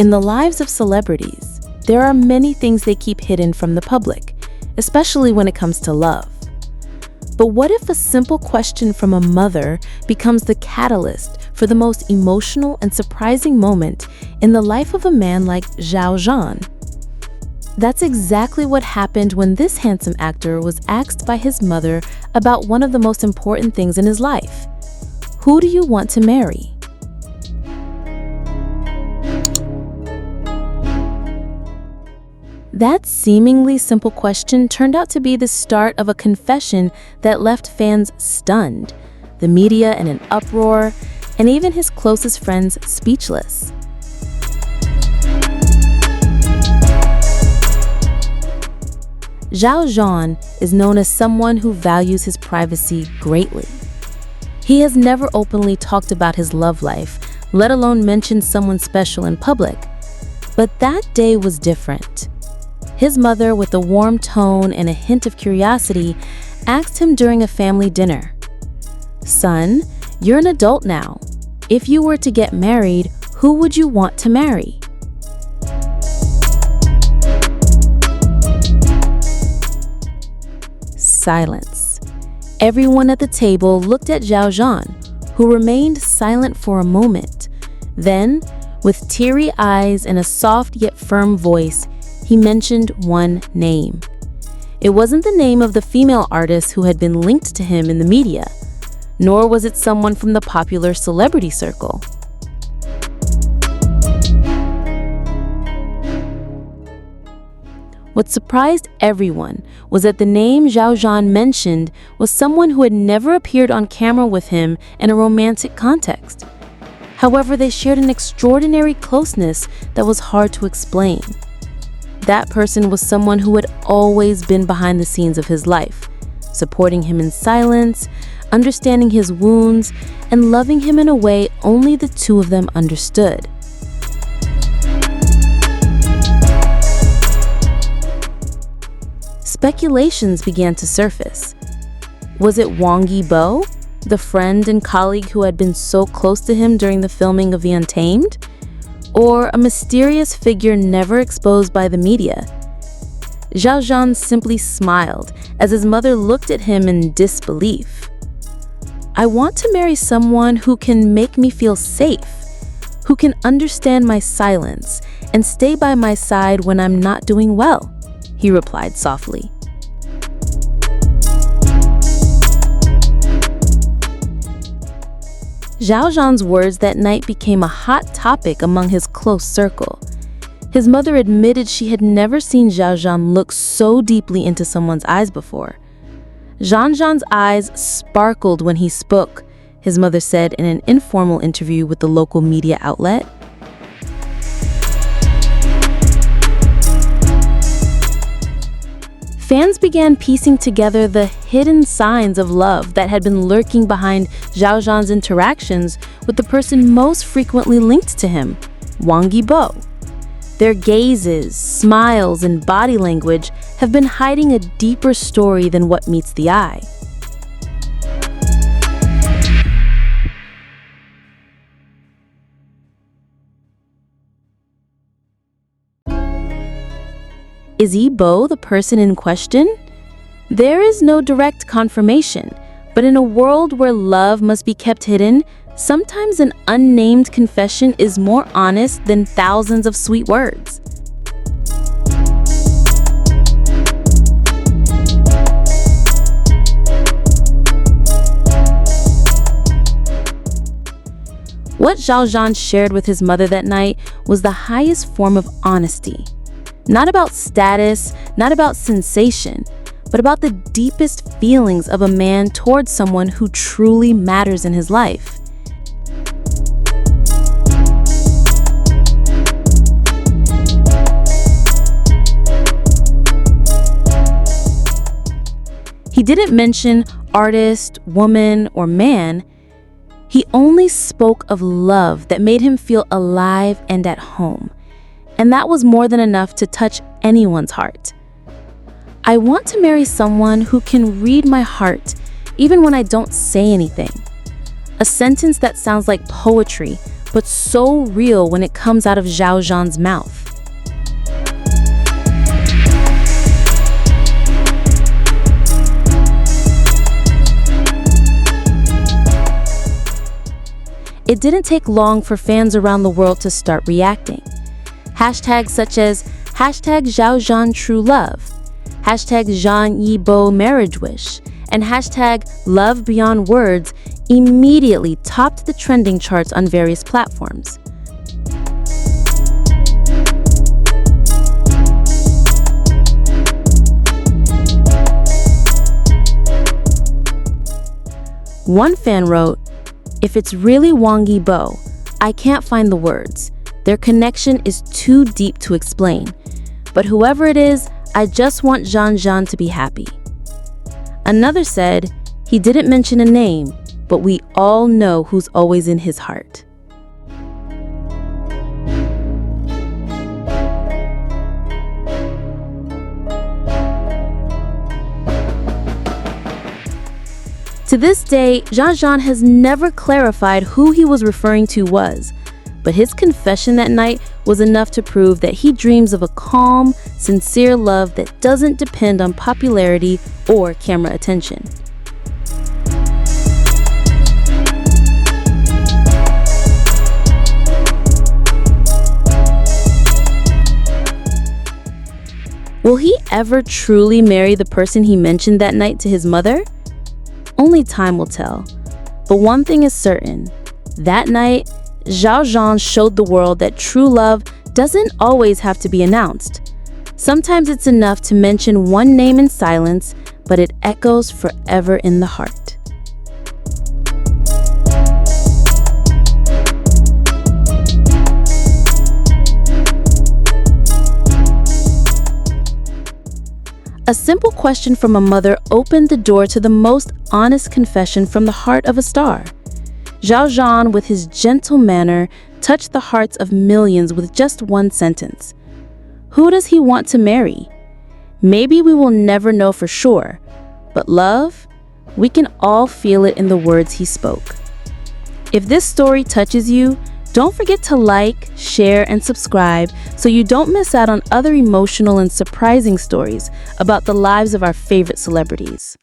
In the lives of celebrities, there are many things they keep hidden from the public, especially when it comes to love. But what if a simple question from a mother becomes the catalyst for the most emotional and surprising moment in the life of a man like Xiao Zhan? That's exactly what happened when this handsome actor was asked by his mother about one of the most important things in his life. Who do you want to marry? That seemingly simple question turned out to be the start of a confession that left fans stunned, the media in an uproar, and even his closest friends speechless. Xiao Zhan is known as someone who values his privacy greatly. He has never openly talked about his love life, let alone mentioned someone special in public. But that day was different. His mother, with a warm tone and a hint of curiosity, asked him during a family dinner, "Son, you're an adult now. If you were to get married, who would you want to marry?" Silence. Everyone at the table looked at Xiao Zhan, who remained silent for a moment. Then, with teary eyes and a soft yet firm voice, he mentioned one name. It wasn't the name of the female artist who had been linked to him in the media, nor was it someone from the popular celebrity circle. What surprised everyone was that the name Xiao Zhan mentioned was someone who had never appeared on camera with him in a romantic context. However, they shared an extraordinary closeness that was hard to explain. That person was someone who had always been behind the scenes of his life, supporting him in silence, understanding his wounds, and loving him in a way only the two of them understood. Speculations began to surface. Was it Wang Yibo, the friend and colleague who had been so close to him during the filming of The Untamed? Or a mysterious figure never exposed by the media? Xiao Zhan simply smiled as his mother looked at him in disbelief. "I want to marry someone who can make me feel safe, who can understand my silence and stay by my side when I'm not doing well," he replied softly. Xiao Zhan's words that night became a hot topic among his close circle. His mother admitted she had never seen Xiao Zhan look so deeply into someone's eyes before. Zhan's eyes sparkled when he spoke, his mother said in an informal interview with the local media outlet. Fans began piecing together the hidden signs of love that had been lurking behind Xiao Zhan's interactions with the person most frequently linked to him, Wang Yibo. Their gazes, smiles, and body language have been hiding a deeper story than what meets the eye. Is Yibo the person in question? There is no direct confirmation, but in a world where love must be kept hidden, sometimes an unnamed confession is more honest than thousands of sweet words. What Xiao Zhan shared with his mother that night was the highest form of honesty. Not about status, not about sensation, but about the deepest feelings of a man towards someone who truly matters in his life. He didn't mention artist, woman, or man. He only spoke of love that made him feel alive and at home. And that was more than enough to touch anyone's heart. "I want to marry someone who can read my heart, even when I don't say anything." A sentence that sounds like poetry, but so real when it comes out of Xiao Zhan's mouth. It didn't take long for fans around the world to start reacting. Hashtags such as hashtag Xiao Zhan True Love, hashtag Zhan Yibo Marriage Wish, and hashtag Love Beyond Words immediately topped the trending charts on various platforms. One fan wrote, "If it's really Wang Yibo, I can't find the words. Their connection is too deep to explain. But whoever it is, I just want Xiao Zhan to be happy." Another said, "He didn't mention a name, but we all know who's always in his heart." To this day, Xiao Zhan has never clarified who he was referring to was, but his confession that night was enough to prove that he dreams of a calm, sincere love that doesn't depend on popularity or camera attention. Will he ever truly marry the person he mentioned that night to his mother? Only time will tell. But one thing is certain. That night, Xiao Zhan showed the world that true love doesn't always have to be announced. Sometimes it's enough to mention one name in silence, but it echoes forever in the heart. A simple question from a mother opened the door to the most honest confession from the heart of a star. Xiao Zhan, with his gentle manner, touched the hearts of millions with just one sentence. Who does he want to marry? Maybe we will never know for sure, but love, we can all feel it in the words he spoke. If this story touches you, don't forget to like, share, and subscribe so you don't miss out on other emotional and surprising stories about the lives of our favorite celebrities.